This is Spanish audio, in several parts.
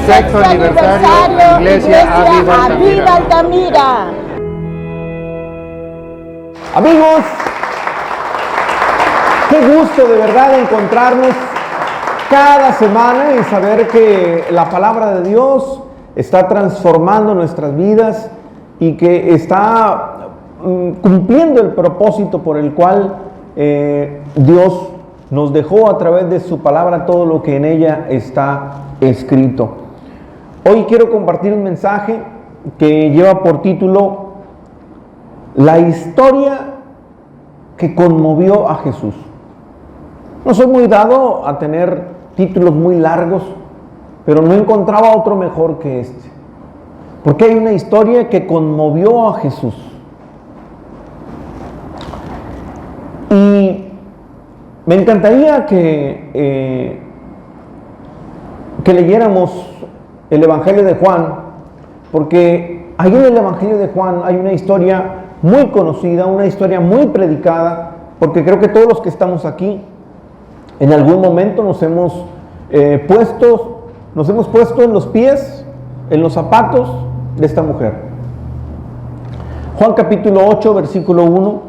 Sexto aniversario, Iglesia Aviva Altamira. Amigos, qué gusto de verdad encontrarnos cada semana y saber que la palabra de Dios está transformando nuestras vidas y que está cumpliendo el propósito por el cual Dios nos dejó a través de su palabra todo lo que en ella está escrito. Hoy quiero compartir un mensaje que lleva por título La historia que conmovió a Jesús. No soy muy dado a tener títulos muy largos, pero no encontraba otro mejor que este, porque hay una historia que conmovió a Jesús. Y me encantaría que leyéramos el Evangelio de Juan, porque ahí en el Evangelio de Juan hay una historia muy conocida, una historia muy predicada, porque creo que todos los que estamos aquí en algún momento nos hemos puesto en los pies, en los zapatos de esta mujer. Juan capítulo 8, versículo 1.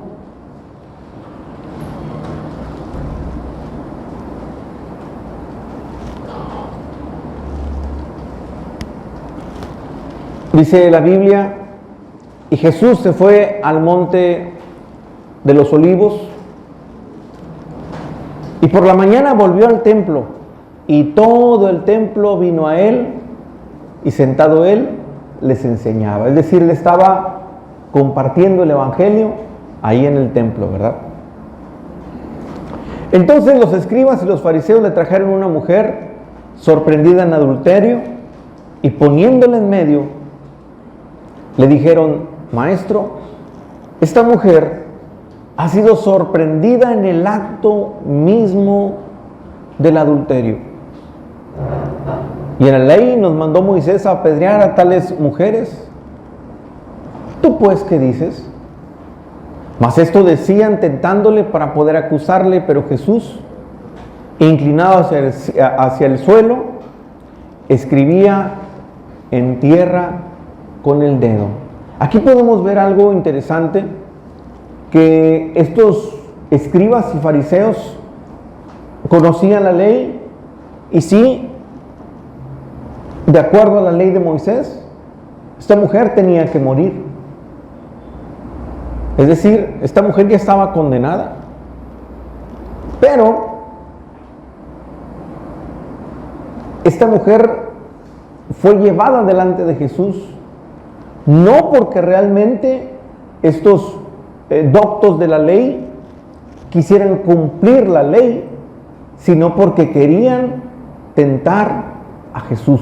Dice la Biblia, y Jesús se fue al monte de los olivos, y por la mañana volvió al templo, y todo el templo vino a él, y sentado él, les enseñaba. Es decir, le estaba compartiendo el evangelio ahí en el templo, ¿verdad? Entonces los escribas y los fariseos le trajeron una mujer sorprendida en adulterio, y poniéndola en medio, le dijeron: Maestro, esta mujer ha sido sorprendida en el acto mismo del adulterio. Y en la ley nos mandó Moisés a apedrear a tales mujeres. ¿Tú pues qué dices? Mas esto decían tentándole para poder acusarle, pero Jesús, inclinado hacia el suelo, escribía en tierra con el dedo. Aquí podemos ver algo interesante, que estos escribas y fariseos conocían la ley, y sí, de acuerdo a la ley de Moisés, esta mujer tenía que morir. Es decir, esta mujer ya estaba condenada. Pero esta mujer fue llevada delante de Jesús, no porque realmente estos doctos de la ley quisieran cumplir la ley, sino porque querían tentar a Jesús.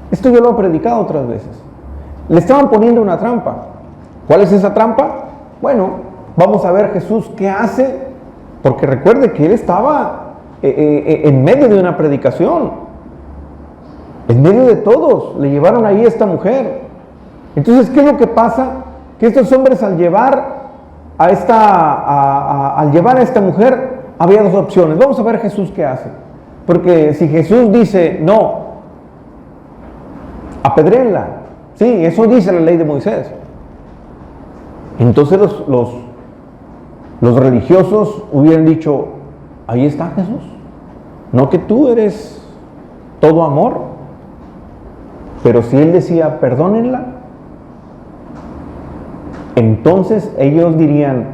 Esto yo lo he predicado otras veces. Le estaban poniendo una trampa. ¿Cuál es esa trampa? Bueno, vamos a ver Jesús qué hace, porque recuerde que él estaba en medio de una predicación, en medio de todos. Le llevaron ahí a esta mujer. Entonces, ¿qué es lo que pasa? Que estos hombres al llevar a esta mujer, había dos opciones. Vamos a ver Jesús qué hace. Porque si Jesús dice, no, apedréenla. Sí, eso dice la ley de Moisés. Entonces los religiosos hubieran dicho, ahí está Jesús. No que tú eres todo amor. Pero si él decía, perdónenla, entonces ellos dirían,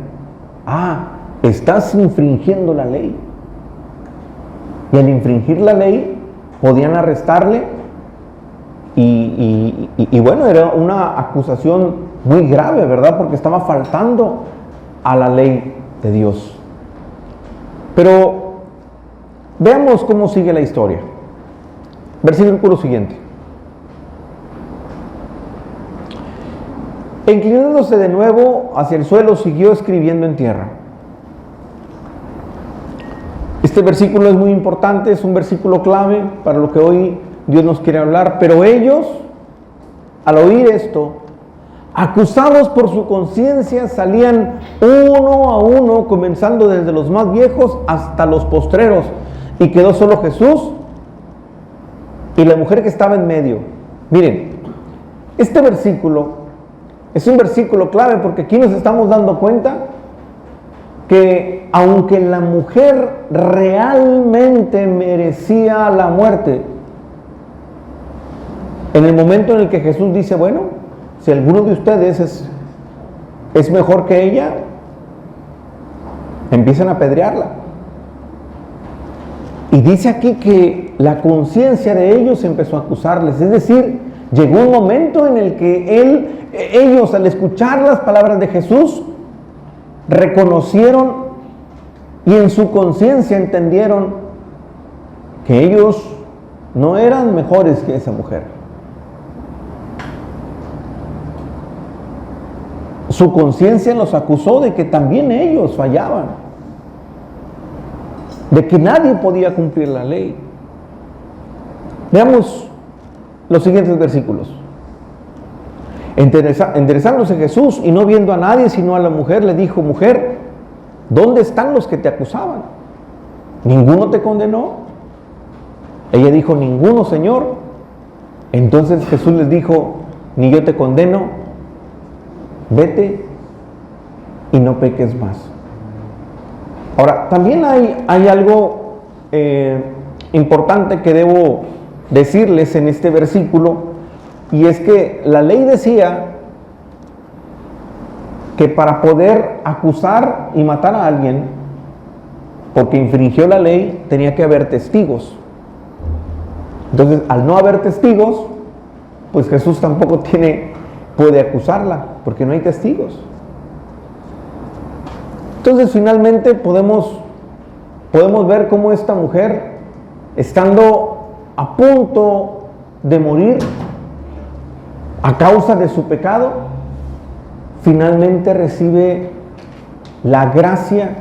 estás infringiendo la ley. Y al infringir la ley, podían arrestarle. Y bueno, era una acusación muy grave, ¿verdad? Porque estaba faltando a la ley de Dios. Pero veamos cómo sigue la historia. Versículo siguiente. E inclinándose de nuevo hacia el suelo, siguió escribiendo en tierra. Este versículo es muy importante, es un versículo clave para lo que hoy Dios nos quiere hablar. Pero ellos, al oír esto, acusados por su conciencia, salían uno a uno, comenzando desde los más viejos hasta los postreros, y quedó solo Jesús y la mujer que estaba en medio. Miren, este versículo es un versículo clave porque aquí nos estamos dando cuenta que aunque la mujer realmente merecía la muerte, en el momento en el que Jesús dice, bueno, si alguno de ustedes es mejor que ella, empiezan a apedrearla. Y dice aquí que la conciencia de ellos empezó a acusarles, es decir, llegó un momento en el que ellos al escuchar las palabras de Jesús, reconocieron y en su conciencia entendieron que ellos no eran mejores que esa mujer. Su conciencia los acusó de que también ellos fallaban, de que nadie podía cumplir la ley. Veamos los siguientes versículos. Enderezándose Jesús y no viendo a nadie sino a la mujer, le dijo, mujer, ¿dónde están los que te acusaban? ¿Ninguno te condenó? Ella dijo, ninguno, Señor. Entonces Jesús les dijo, ni yo te condeno, vete y no peques más. Ahora, también hay algo importante que debo decirles en este versículo, y es que la ley decía que para poder acusar y matar a alguien porque infringió la ley tenía que haber testigos. Entonces, al no haber testigos, pues Jesús tampoco puede acusarla porque no hay testigos. Entonces, finalmente podemos ver cómo esta mujer, estando a punto de morir a causa de su pecado, finalmente recibe la gracia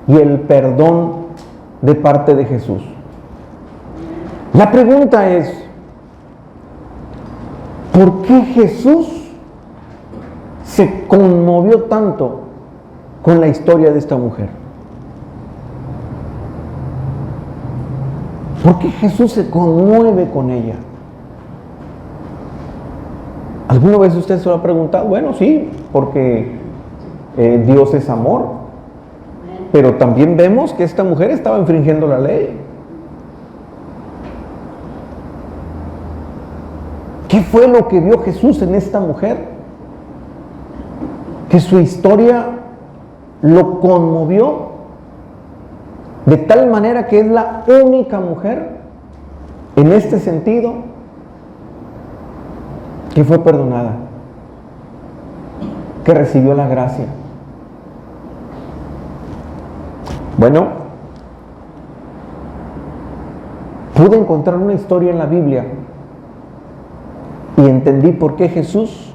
y el perdón de parte de Jesús. La pregunta es, ¿por qué Jesús se conmovió tanto con la historia de esta mujer? ¿Por qué Jesús se conmueve con ella? ¿Alguna vez usted se lo ha preguntado? Bueno, sí, porque Dios es amor. Pero también vemos que esta mujer estaba infringiendo la ley. ¿Qué fue lo que vio Jesús en esta mujer? Que su historia lo conmovió de tal manera que es la única mujer en este sentido que fue perdonada, que recibió la gracia. Bueno, pude encontrar una historia en la Biblia y entendí por qué Jesús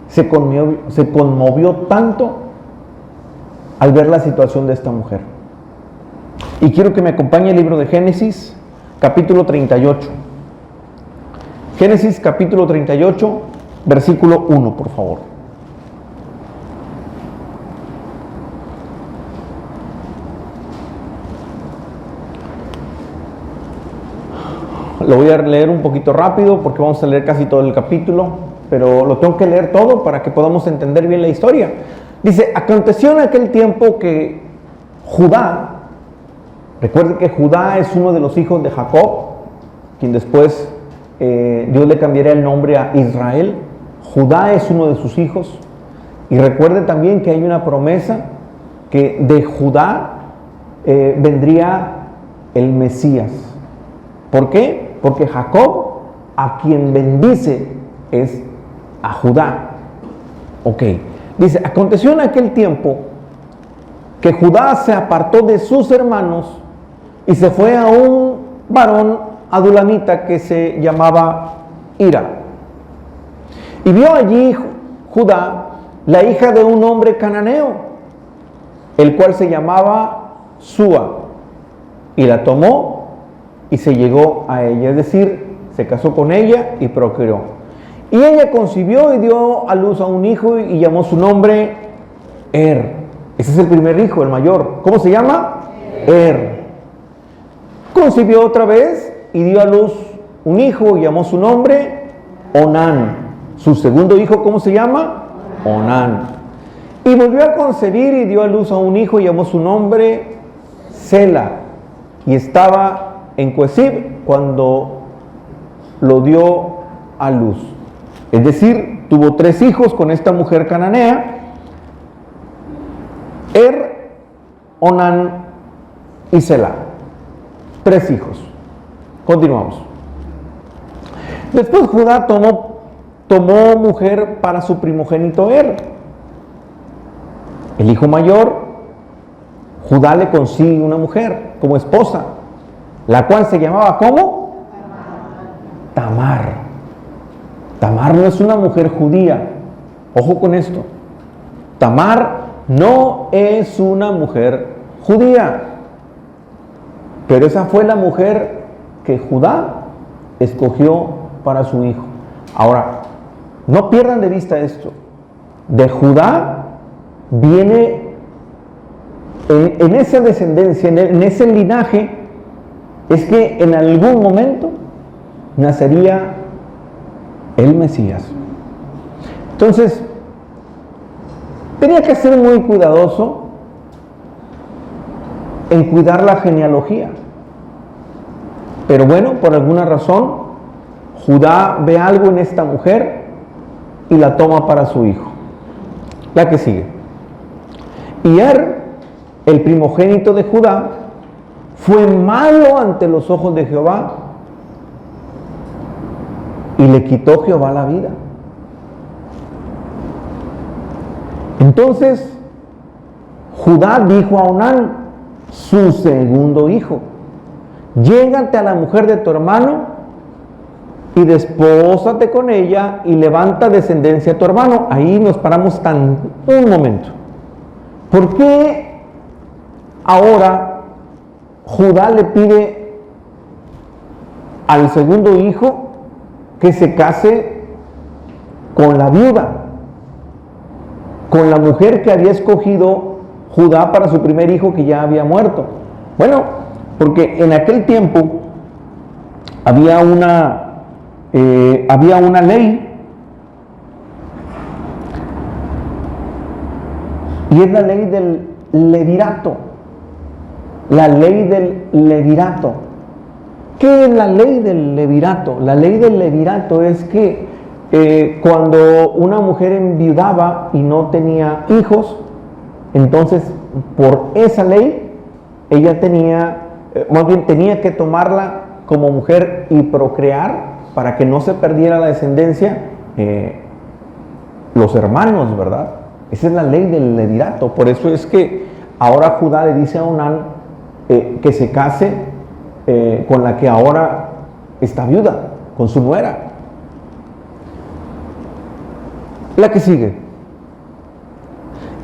se conmovió tanto al ver la situación de esta mujer. Y quiero que me acompañe el libro de Génesis, capítulo 38. Génesis, capítulo 38, versículo 1, por favor. Lo voy a leer un poquito rápido porque vamos a leer casi todo el capítulo, pero lo tengo que leer todo para que podamos entender bien la historia. Dice, aconteció en aquel tiempo que Judá, recuerden que Judá es uno de los hijos de Jacob, quien después Dios le cambiará el nombre a Israel. Judá es uno de sus hijos. Y recuerde también que hay una promesa que de Judá vendría el Mesías. ¿Por qué? Porque Jacob, a quien bendice, es a Judá. Ok. Dice, aconteció en aquel tiempo que Judá se apartó de sus hermanos y se fue a un varón adulamita que se llamaba Hira. Y vio allí Judá la hija de un hombre cananeo, el cual se llamaba Súa, y la tomó y se llegó a ella, es decir, se casó con ella y procreó. Y ella concibió y dio a luz a un hijo y llamó su nombre Ese es el primer hijo, el mayor. ¿Cómo se llama? Concibió otra vez y dio a luz un hijo y llamó su nombre Onán. Su segundo hijo, ¿cómo se llama? Onán. Y volvió a concebir y dio a luz a un hijo y llamó su nombre Sela. Y estaba en Coezib cuando lo dio a luz. Es decir, tuvo 3 hijos con esta mujer cananea: Onán y Sela. 3 hijos. Continuamos. Después Judá tomó mujer para su primogénito el hijo mayor. Judá le consigue una mujer como esposa, la cual se llamaba ¿cómo? Tamar. Tamar no es una mujer judía. Ojo con esto. Tamar no es una mujer judía. Pero esa fue la mujer que Judá escogió para su hijo. Ahora, no pierdan de vista esto. De Judá viene, en esa descendencia, en ese linaje, es que en algún momento nacería el Mesías. Entonces, tenía que ser muy cuidadoso en cuidar la genealogía. Pero bueno, por alguna razón, Judá ve algo en esta mujer y la toma para su hijo. La que sigue. Y el primogénito de Judá, fue malo ante los ojos de Jehová y le quitó Jehová la vida. Entonces Judá dijo a Onán, su segundo hijo: llégate a la mujer de tu hermano y despósate con ella y levanta descendencia a tu hermano. Ahí nos paramos un momento. ¿Por qué ahora Judá le pide al segundo hijo que se case con la viuda, con la mujer que había escogido Judá para su primer hijo que ya había muerto? Bueno, porque en aquel tiempo había una ley, y es la ley del levirato. La ley del levirato. ¿Qué es la ley del levirato? La ley del levirato es que cuando una mujer enviudaba y no tenía hijos, entonces por esa ley ella tenía que tomarla como mujer y procrear para que no se perdiera la descendencia, los hermanos, ¿verdad? Esa es la ley del levirato. Por eso es que ahora Judá le dice a Onán que se case con la que ahora está viuda, con su nuera. La que sigue.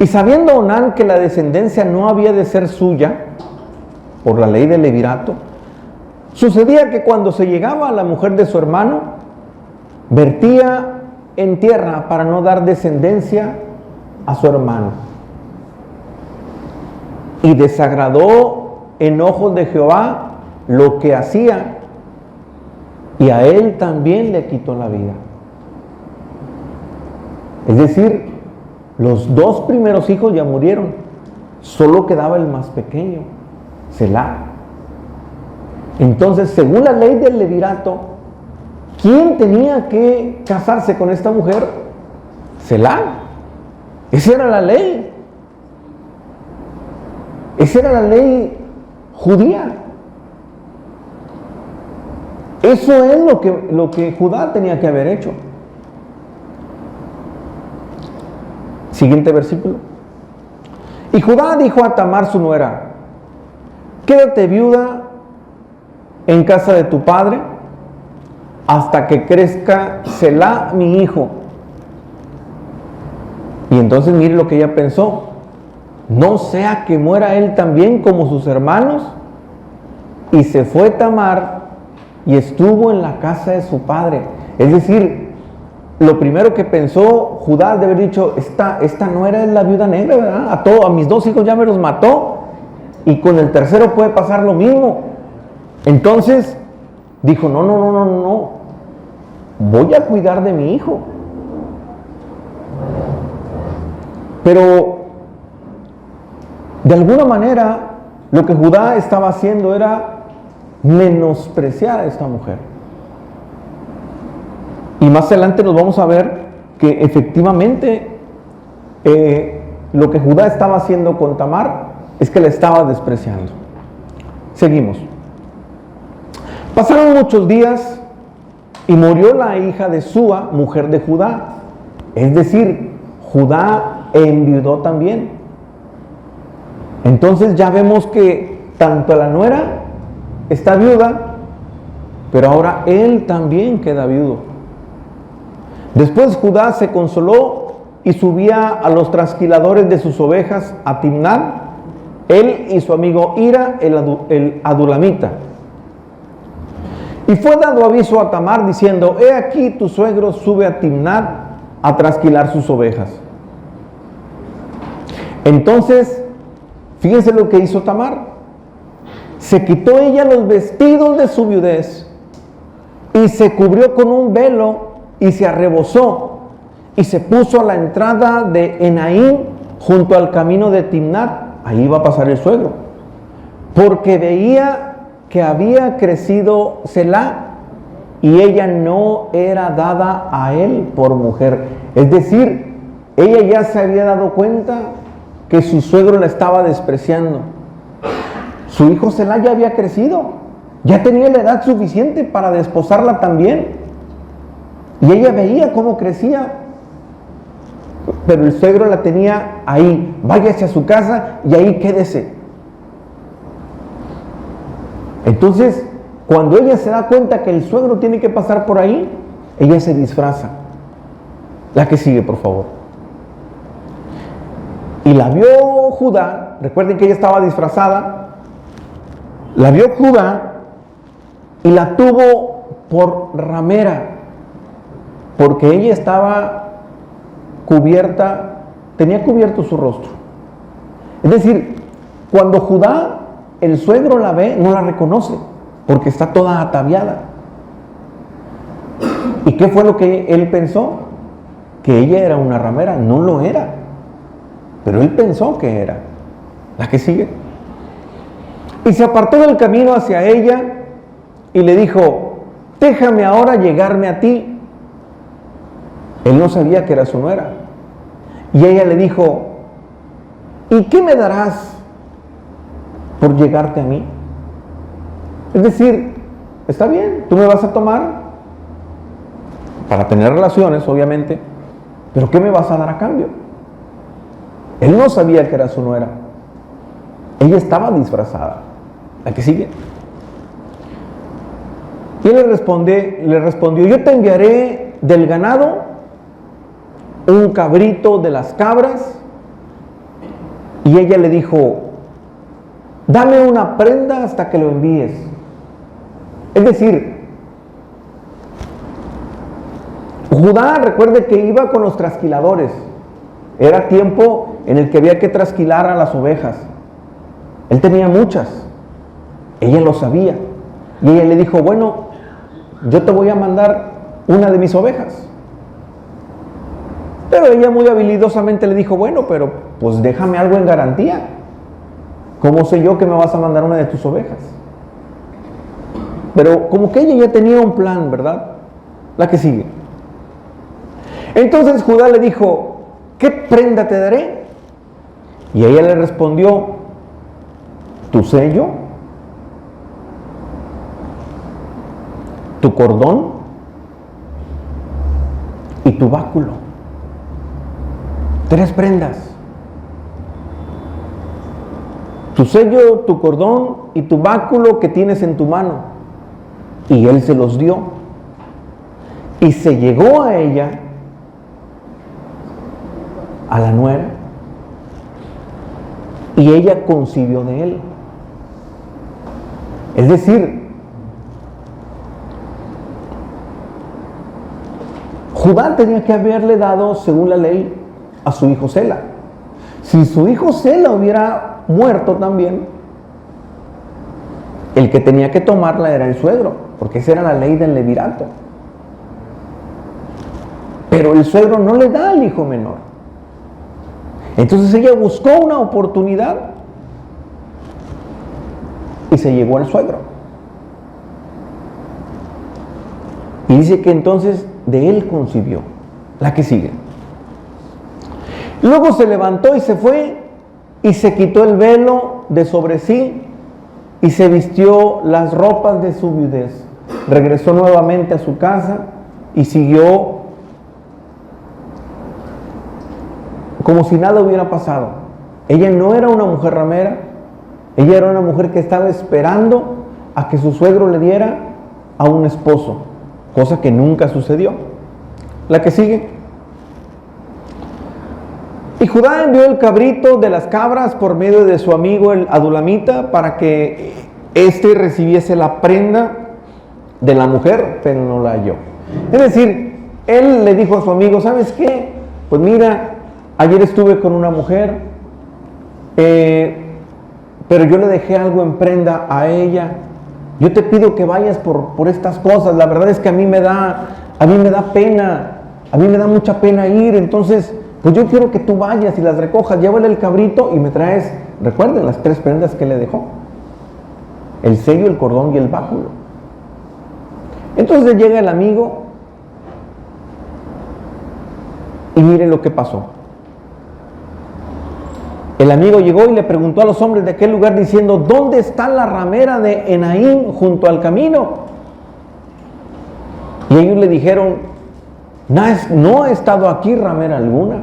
Y sabiendo Onán que la descendencia no había de ser suya por la ley del levirato, sucedía que cuando se llegaba a la mujer de su hermano, vertía en tierra para no dar descendencia a su hermano. Y desagradó en ojos de Jehová lo que hacía, y a él también le quitó la vida. Es decir, los 2 primeros hijos ya murieron, solo quedaba el más pequeño, Selá. Entonces, según la ley del levirato, ¿quién tenía que casarse con esta mujer? Selá. Esa era la ley. Esa era la ley judía. Eso es lo que Judá tenía que haber hecho. Siguiente versículo. Y Judá dijo a Tamar su nuera: quédate viuda en casa de tu padre hasta que crezca Selá mi hijo. Y entonces mire lo que ella pensó: no sea que muera él también como sus hermanos. Y se fue Tamar y estuvo en la casa de su padre. Es decir, lo primero que pensó Judá de haber dicho: esta nuera es la viuda negra, ¿verdad? A mis 2 hijos ya me los mató, y con el tercero puede pasar lo mismo. Entonces dijo, no, voy a cuidar de mi hijo. Pero de alguna manera lo que Judá estaba haciendo era menospreciar a esta mujer. Y más adelante nos vamos a ver que efectivamente lo que Judá estaba haciendo con Tamar es que la estaba despreciando. Seguimos. Pasaron muchos días y murió la hija de Súa, mujer de Judá. Es decir, Judá enviudó también. Entonces ya vemos que tanto la nuera está viuda, pero ahora él también queda viudo. Después Judá se consoló y subía a los trasquiladores de sus ovejas a Timnat, él y su amigo Hira, el adulamita. Y fue dado aviso a Tamar diciendo, he aquí tu suegro sube a Timnat a trasquilar sus ovejas. Entonces, fíjense lo que hizo Tamar. Se quitó ella los vestidos de su viudez y se cubrió con un velo y se arrebozó y se puso a la entrada de Enaim junto al camino de Timnat. Ahí iba a pasar el suegro, porque veía que había crecido Selá y ella no era dada a él por mujer. Es decir, ella ya se había dado cuenta que su suegro la estaba despreciando. Su hijo Selá ya había crecido, ya tenía la edad suficiente para desposarla también. Y ella veía cómo crecía, pero el suegro la tenía ahí. Váyase a su casa y ahí quédese. Entonces, cuando ella se da cuenta que el suegro tiene que pasar por ahí, ella se disfraza. La que sigue, por favor. Y la vio Judá, recuerden que ella estaba disfrazada, la vio Judá y la tuvo por ramera, porque ella estaba cubierta, tenía cubierto su rostro. Es decir, cuando Judá, el suegro la ve, no la reconoce, porque está toda ataviada. ¿Y qué fue lo que él pensó? Que ella era una ramera. No lo era, pero él pensó que era. La que sigue. Y se apartó del camino hacia ella y le dijo, déjame ahora llegarme a ti. Él no sabía que era su nuera. Y ella le dijo, ¿y qué me darás por llegarte a mí? Es decir, está bien, tú me vas a tomar para tener relaciones, obviamente, pero ¿qué me vas a dar a cambio? Él no sabía que era su nuera. Ella estaba disfrazada. La que sigue. Y él le respondió, yo te enviaré del ganado un cabrito de las cabras. Y ella le dijo, dame una prenda hasta que lo envíes. Es decir, Judá, recuerde que iba con los trasquiladores. Era tiempo en el que había que trasquilar a las ovejas. Él tenía muchas. Ella lo sabía. Y ella le dijo, bueno, yo te voy a mandar una de mis ovejas. Pero ella muy habilidosamente le dijo, bueno, pero pues déjame algo en garantía. ¿Cómo sé yo que me vas a mandar una de tus ovejas? Pero como que ella ya tenía un plan, ¿verdad? La que sigue. Entonces Judá le dijo, ¿qué prenda te daré? Y ella le respondió, tu sello, tu cordón y tu báculo. 3 prendas. Tu sello, tu cordón y tu báculo que tienes en tu mano. Y él se los dio. Y se llegó a ella, a la nuera, y ella concibió de él. Es decir, Judá tenía que haberle dado, según la ley, a su hijo Sela. Si su hijo Sela hubiera muerto también, el que tenía que tomarla era el suegro. porque esa era la ley del levirato. Pero el suegro no le da al hijo menor. Entonces ella buscó una oportunidad y se llegó al suegro. Y dice que entonces de él concibió. La que sigue. Luego se levantó y se fue y se quitó el velo de sobre sí y se vistió las ropas de su viudez. Regresó nuevamente a su casa y siguió como si nada hubiera pasado. Ella no era una mujer ramera, ella era una mujer que estaba esperando a que su suegro le diera a un esposo, cosa que nunca sucedió. La que sigue. Y Judá envió el cabrito de las cabras por medio de su amigo el adulamita para que éste recibiese la prenda de la mujer, pero no la halló. Es decir, él le dijo a su amigo, ¿sabes qué? Pues mira, ayer estuve con una mujer, pero yo le dejé algo en prenda a ella. Yo te pido que vayas por estas cosas. La verdad es que a mí me da pena, a mí me da mucha pena ir. Entonces, pues yo quiero que tú vayas y las recojas. Llévale el cabrito y me traes, recuerden, las 3 prendas que le dejó: el sello, el cordón y el báculo. Entonces llega el amigo y mire lo que pasó. El amigo llegó y le preguntó a los hombres de aquel lugar diciendo, ¿dónde está la ramera de Enaim junto al camino? Y ellos le dijeron, no ha estado aquí ramera alguna.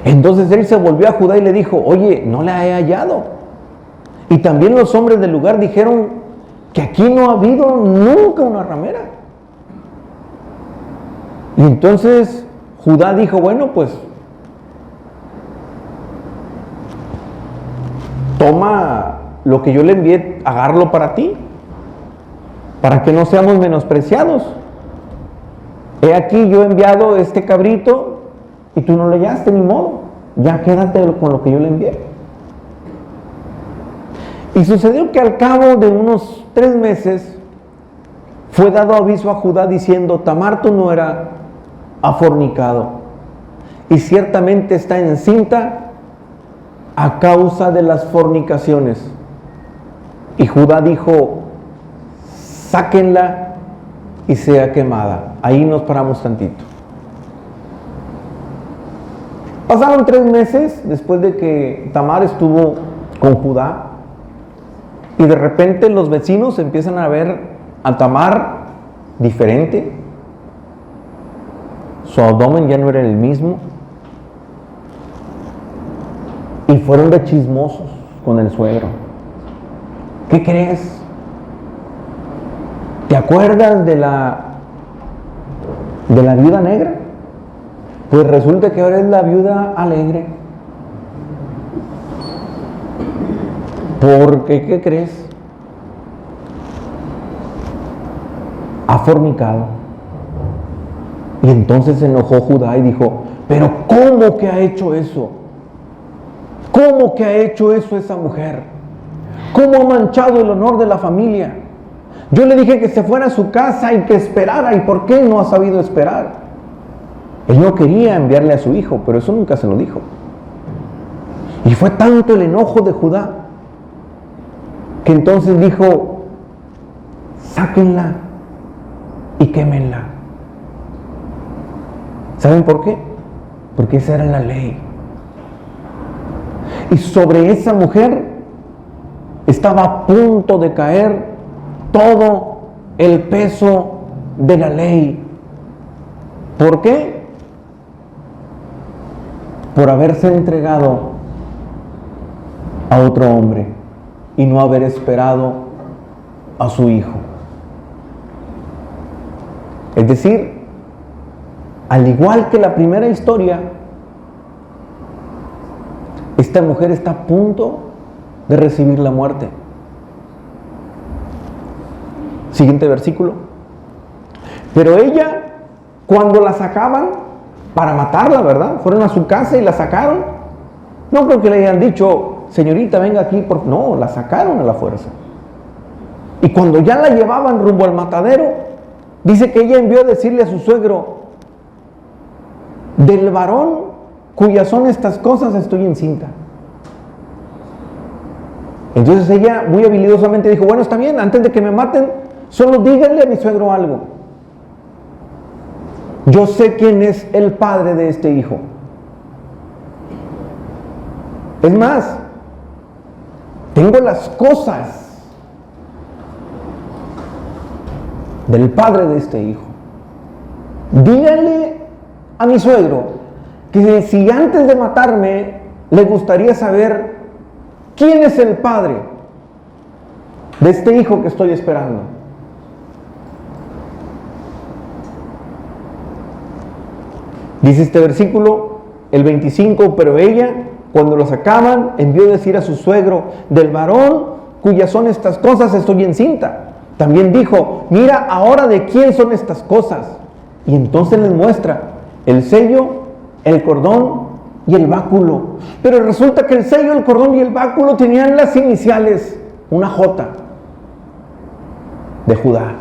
Entonces él se volvió a Judá y le dijo, oye, no la he hallado. Y también los hombres del lugar dijeron que aquí no ha habido nunca una ramera. Y entonces Judá dijo, bueno, pues toma lo que yo le envié, agárralo para ti, para que no seamos menospreciados. He aquí yo he enviado este cabrito y tú no le hallaste, ni modo, ya quédate con lo que yo le envié. Y sucedió que al cabo de unos 3 meses fue dado aviso a Judá diciendo, Tamar tu nuera ha fornicado y ciertamente está encinta a causa de las fornicaciones. Y Judá dijo, sáquenla y sea quemada. Ahí nos paramos tantito. Pasaron 3 meses después de que Tamar estuvo con Judá y de repente los vecinos empiezan a ver a Tamar diferente. Su abdomen ya no era el mismo. Y fueron de chismosos con el suegro. ¿Qué crees? ¿Te acuerdas de la viuda negra? Pues resulta que ahora es la viuda alegre. Porque, ¿qué crees? Ha fornicado. Y entonces se enojó Judá y dijo, ¿pero cómo que ha hecho eso? ¿Cómo que ha hecho eso esa mujer? ¿Cómo ha manchado el honor de la familia? Yo le dije que se fuera a su casa y que esperara. ¿Y por qué no ha sabido esperar? Él no quería enviarle a su hijo, pero eso nunca se lo dijo. Y fue tanto el enojo de Judá que entonces dijo, sáquenla y quémenla. ¿Saben por qué? Porque esa era la ley. Y sobre esa mujer estaba a punto de caer todo el peso de la ley. ¿Por qué? Por haberse entregado a otro hombre y no haber esperado a su hijo. Es decir, al igual que la primera historia, esta mujer está a punto de recibir la muerte. Siguiente versículo. Pero ella, cuando la sacaban para matarla, ¿verdad? Fueron a su casa y la sacaron. No creo que le hayan dicho, señorita, venga aquí. No, la sacaron a la fuerza. Y cuando ya la llevaban rumbo al matadero, dice que ella envió a decirle a su suegro: del varón cuyas son estas cosas estoy encinta. Entonces ella muy habilidosamente dijo: bueno, está bien, antes de que me maten, solo díganle a mi suegro algo. Yo sé quién es el padre de este hijo. Es más, tengo las cosas del padre de este hijo. Díganle a mi suegro que si antes de matarme le gustaría saber quién es el padre de este hijo que estoy esperando. Dice este versículo, el 25, pero ella, cuando lo sacaban, envió a decir a su suegro: del varón cuyas son estas cosas estoy encinta. También dijo: mira ahora de quién son estas cosas. Y entonces les muestra el sello, el cordón y el báculo. Pero resulta que el sello, el cordón y el báculo tenían las iniciales, una J, de Judá.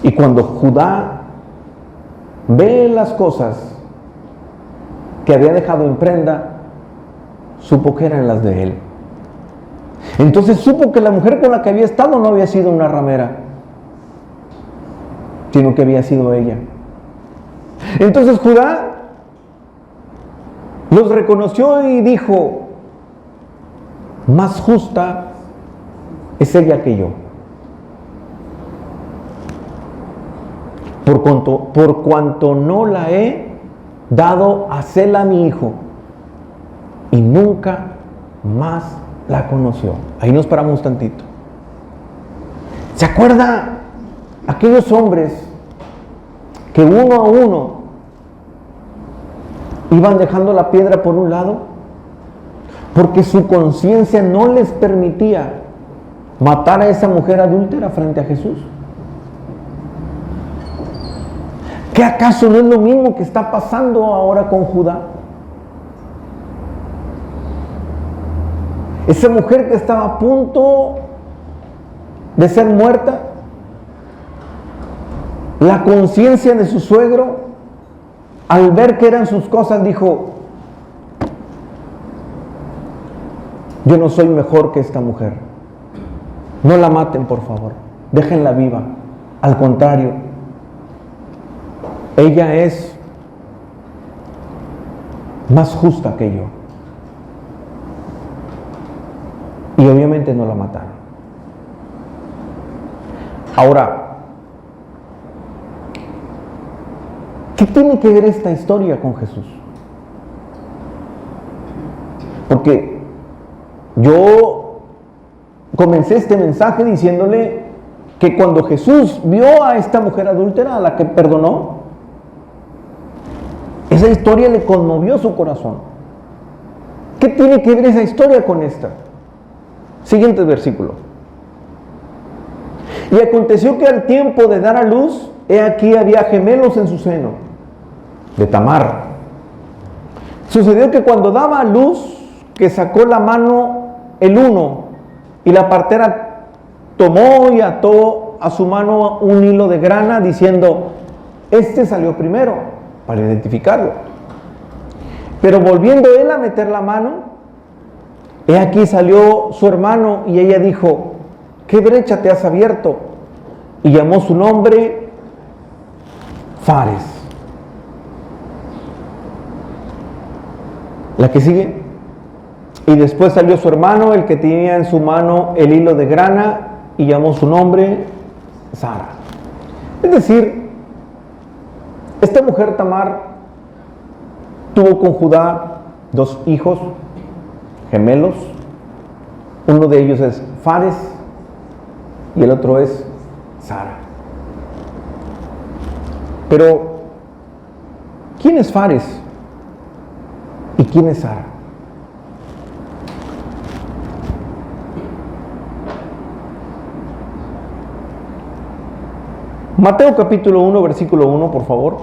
Y cuando Judá ve las cosas que había dejado en prenda, supo que eran las de él. Entonces supo que la mujer con la que había estado no había sido una ramera, sino que había sido ella. Entonces Judá los reconoció y dijo: más justa es ella que yo, por cuanto no la he dado a Sela mi hijo, y nunca más la conoció. Ahí nos paramos tantito. ¿Se acuerda aquellos hombres que uno a uno iban dejando la piedra por un lado? Porque su conciencia no les permitía matar a esa mujer adúltera frente a Jesús. ¿Qué acaso no es lo mismo que está pasando ahora con Judá? Esa mujer que estaba a punto de ser muerta, la conciencia de su suegro, al ver que eran sus cosas, dijo: yo no soy mejor que esta mujer, no la maten, por favor, déjenla viva. Al contrario, ella es más justa que yo. Y obviamente no la mataron. Ahora, ¿qué tiene que ver esta historia con Jesús? Porque yo comencé este mensaje diciéndole que cuando Jesús vio a esta mujer adúltera, a la que perdonó, esa historia le conmovió su corazón. ¿Qué tiene que ver esa historia con esta? Siguiente versículo. Y aconteció que al tiempo de dar a luz, he aquí había gemelos en su seno, de Tamar. Sucedió que cuando daba a luz, que sacó la mano el uno, y la partera tomó y ató a su mano un hilo de grana, diciendo: este salió primero, para identificarlo. Pero volviendo él a meter la mano, he aquí salió su hermano, y ella dijo: ¿qué brecha te has abierto? Y llamó su nombre Fares. La que sigue. Y después salió su hermano, el que tenía en su mano el hilo de grana, y llamó su nombre Sara. Es decir, esta mujer Tamar tuvo con Judá 2 hijos gemelos. Uno de ellos es Fares y el otro es Sara. Pero ¿quién es Fares y quién es Sara? Mateo capítulo 1, versículo 1, por favor.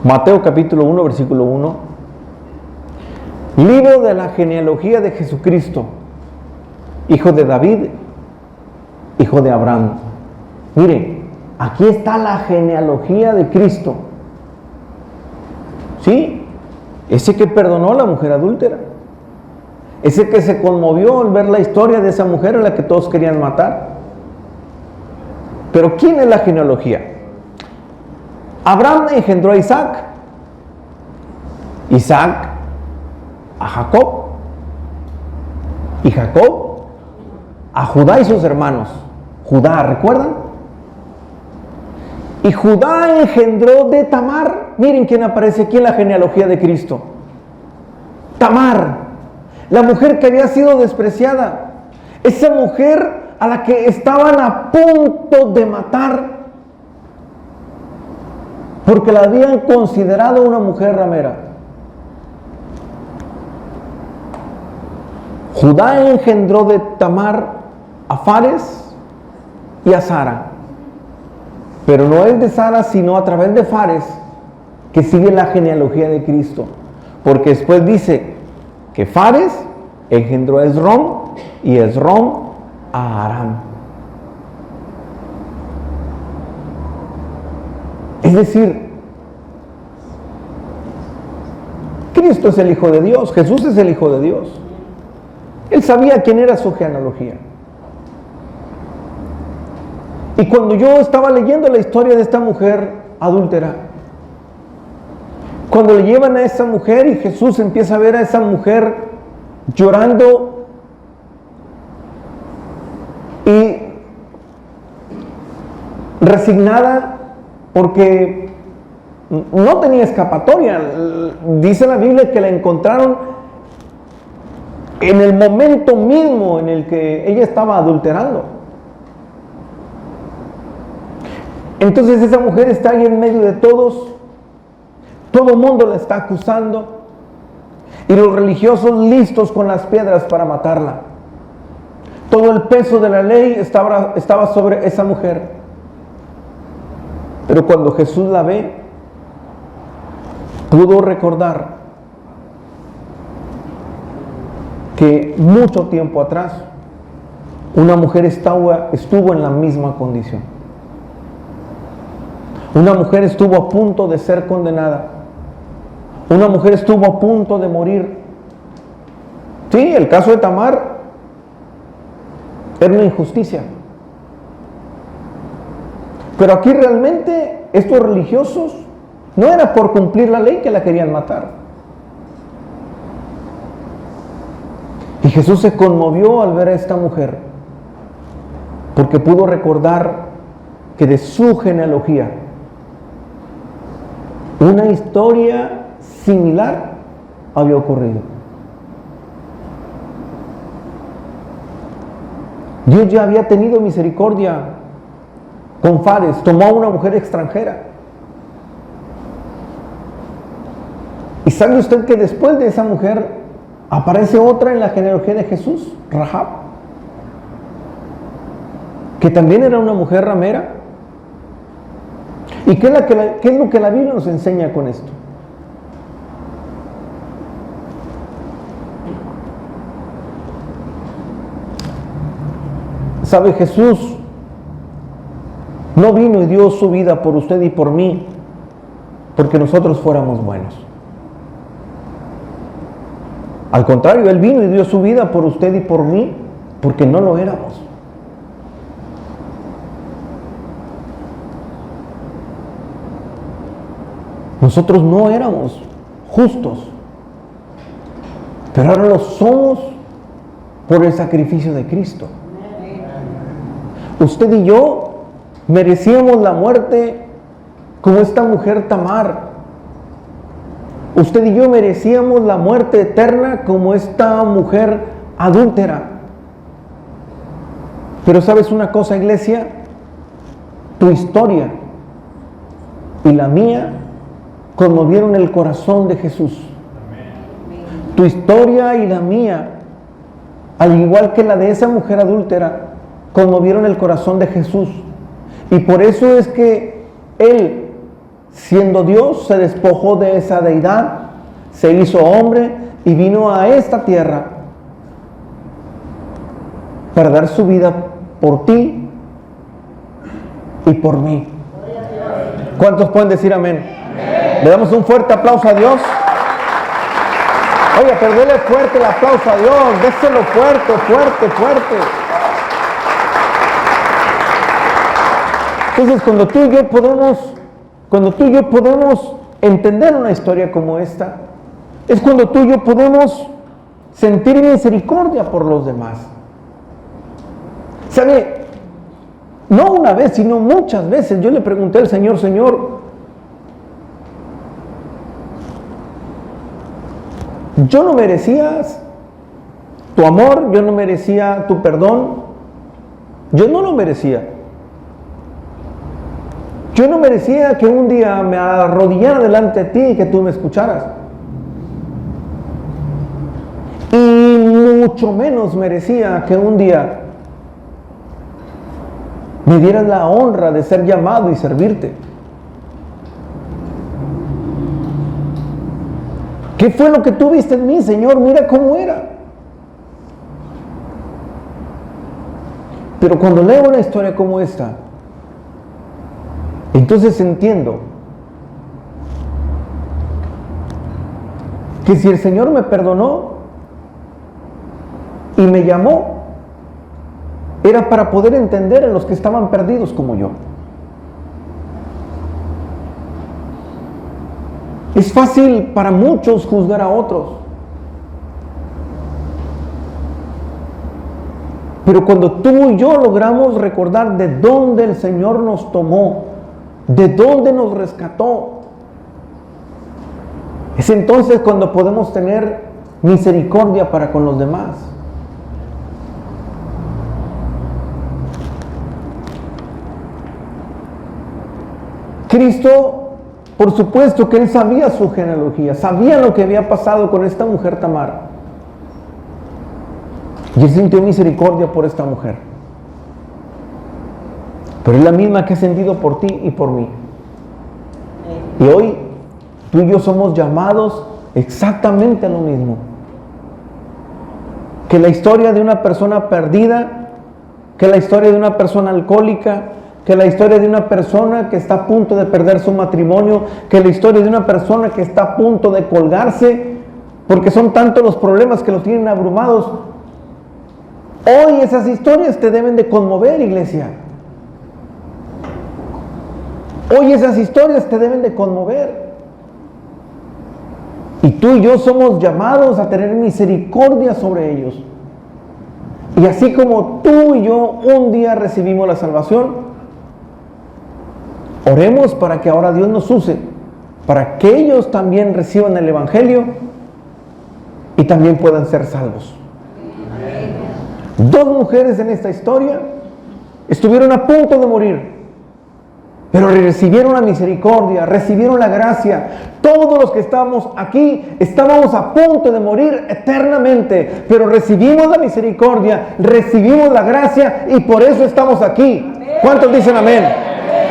Mateo capítulo 1, versículo 1. Libro de la genealogía de Jesucristo, hijo de David, hijo de Abraham. Mire, aquí está la genealogía de Cristo. ¿Sí? Ese que perdonó a la mujer adúltera. Ese que se conmovió al ver la historia de esa mujer a la que todos querían matar. Pero ¿quién es la genealogía? Abraham engendró a Isaac. Isaac a Jacob. Y Jacob a Judá y sus hermanos. Judá, ¿recuerdan? Y Judá engendró de Tamar. Miren quién aparece aquí en la genealogía de Cristo. Tamar, la mujer que había sido despreciada. Esa mujer a la que estaban a punto de matar porque la habían considerado una mujer ramera. Judá engendró de Tamar a Fares y a Sara. Pero no es de Sara, sino a través de Fares que sigue la genealogía de Cristo. Porque después dice que Fares engendró a Esrom y Esrom a Aram. Es decir, Cristo es el Hijo de Dios, Jesús es el Hijo de Dios. Él sabía quién era su genealogía. Y cuando yo estaba leyendo la historia de esta mujer adúltera, cuando le llevan a esa mujer y Jesús empieza a ver a esa mujer llorando y resignada porque no tenía escapatoria. Dice la Biblia que la encontraron en el momento mismo en el que ella estaba adulterando. Entonces esa mujer está ahí en medio de todos, todo el mundo la está acusando y los religiosos listos con las piedras para matarla. Todo el peso de la ley estaba sobre esa mujer. Pero cuando Jesús la ve, pudo recordar que mucho tiempo atrás una mujer estuvo en la misma condición. Una mujer estuvo a punto de ser condenada. Una mujer estuvo a punto de morir. Sí, el caso de Tamar era una injusticia. Pero aquí realmente estos religiosos no era por cumplir la ley que la querían matar. Y Jesús se conmovió al ver a esta mujer, porque pudo recordar que de su genealogía una historia similar había ocurrido. Dios ya había tenido misericordia con Fares, tomó a una mujer extranjera. ¿Y sabe usted que después de esa mujer aparece otra en la genealogía de Jesús, Rahab? Que también era una mujer ramera. ¿Y qué es lo que la Biblia nos enseña con esto? ¿Sabe? Jesús no vino y dio su vida por usted y por mí porque nosotros fuéramos buenos. Al contrario, Él vino y dio su vida por usted y por mí porque no lo éramos. Nosotros no éramos justos, pero ahora lo somos por el sacrificio de Cristo. Usted y yo merecíamos la muerte como esta mujer Tamar. Usted y yo merecíamos la muerte eterna como esta mujer adúltera. Pero ¿sabes una cosa, iglesia? Tu historia y la mía conmovieron el corazón de Jesús. Tu historia y la mía, al igual que la de esa mujer adúltera, conmovieron el corazón de Jesús. Y por eso es que Él siendo Dios, se despojó de esa deidad, se hizo hombre y vino a esta tierra para dar su vida por ti y por mí. ¿Cuántos pueden decir amén? Le damos un fuerte aplauso a Dios. Oye, pero dele fuerte el aplauso a Dios, déselo fuerte, fuerte, fuerte. Entonces, cuando tú y yo podemos entender una historia como esta, es cuando tú y yo podemos sentir misericordia por los demás. ¿Sabe? No una vez, sino muchas veces yo le pregunté al Señor, Señor, yo no merecía tu amor, yo no merecía tu perdón, yo no lo merecía. Yo no merecía que un día me arrodillara delante de ti y que tú me escucharas. Y mucho menos merecía que un día me dieras la honra de ser llamado y servirte. ¿Qué fue lo que tú viste en mí, Señor? Mira cómo era. Pero cuando leo una historia como esta, entonces entiendo que si el Señor me perdonó y me llamó, era para poder entender a los que estaban perdidos como yo. Es fácil para muchos juzgar a otros, pero cuando tú y yo logramos recordar de dónde el Señor nos tomó, de dónde nos rescató, es entonces cuando podemos tener misericordia para con los demás. Cristo, por supuesto que Él sabía su genealogía, sabía lo que había pasado con esta mujer Tamar. Y Él sintió misericordia por esta mujer. Pero es la misma que ha sentido por ti y por mí. Y hoy tú y yo somos llamados exactamente a lo mismo. Que la historia de una persona perdida, que la historia de una persona alcohólica, que la historia de una persona que está a punto de perder su matrimonio, que la historia de una persona que está a punto de colgarse, porque son tantos los problemas que los tienen abrumados. Hoy esas historias te deben de conmover, iglesia. Hoy esas historias te deben de conmover. Y tú y yo somos llamados a tener misericordia sobre ellos. Y así como tú y yo un día recibimos la salvación, oremos para que ahora Dios nos use, para que ellos también reciban el Evangelio y también puedan ser salvos. Dos mujeres en esta historia estuvieron a punto de morir, pero recibieron la misericordia, recibieron la gracia. Todos los que estábamos aquí estábamos a punto de morir eternamente, pero recibimos la misericordia, recibimos la gracia y por eso estamos aquí. ¿Cuántos dicen amén?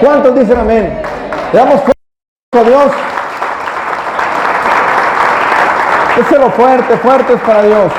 ¿Cuántos dicen amén? Le damos fuerte a Dios. Déselo fuerte, fuerte es para Dios.